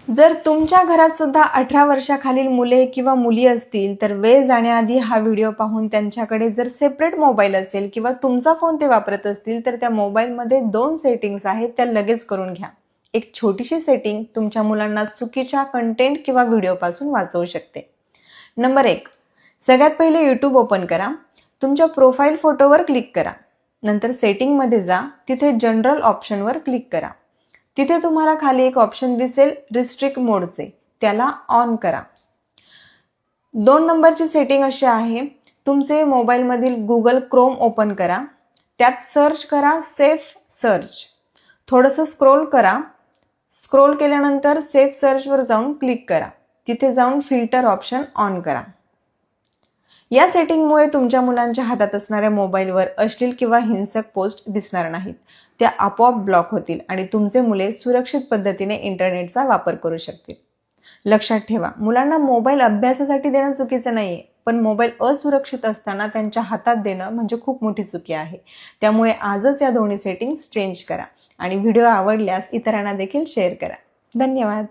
जर तुमच्या घरात सुद्धा 18 वर्षाखालील मुले किंवा मुली असतील तर वेळ जाण्याआधी हा व्हिडिओ पाहून त्यांच्याकडे जर सेपरेट मोबाईल असेल किंवा तुमचा फोन ते वापरत असतील तर त्या मोबाईलमध्ये 2 सेटिंग्स आहेत त्या लगेच करून घ्या. एक छोटीशी सेटिंग तुमच्या मुलांना चुकीच्या कंटेंट किंवा व्हिडिओपासून वाचवू शकते. नंबर 1, सगळ्यात पहिले यूट्यूब ओपन करा. तुमच्या प्रोफाईल फोटोवर क्लिक करा. नंतर सेटिंगमध्ये जा, तिथे जनरल ऑप्शनवर क्लिक करा. तिथे तुम्हाला खाली एक ऑप्शन दिसेल रिस्ट्रिक्ट मोडचे, त्याला ऑन करा. 2 नंबरची सेटिंग अशी आहे, तुमचे मोबाईलमधील गुगल क्रोम ओपन करा. त्यात सर्च करा सेफ सर्च. थोडंसं स्क्रोल करा. स्क्रोल केल्यानंतर सेफ सर्चवर जाऊन क्लिक करा. तिथे जाऊन फिल्टर ऑप्शन ऑन करा. या सेटिंगमुळे तुमच्या मुलांच्या हातात असणाऱ्या मोबाईलवर अश्लील किंवा हिंसक पोस्ट दिसणार नाहीत. त्या आपोआप ब्लॉक होतील आणि तुमचे मुले सुरक्षित पद्धतीने इंटरनेटचा वापर करू शकतील. लक्षात ठेवा, मुलांना मोबाईल अभ्यासासाठी देणं चुकीचं नाहीये, पण मोबाईल असुरक्षित असताना त्यांच्या हातात देणं म्हणजे खूप मोठी चुकी आहे. त्यामुळे आजच या दोन्ही सेटिंग्स चेंज करा आणि व्हिडिओ आवडल्यास इतरांना देखील शेअर करा. धन्यवाद.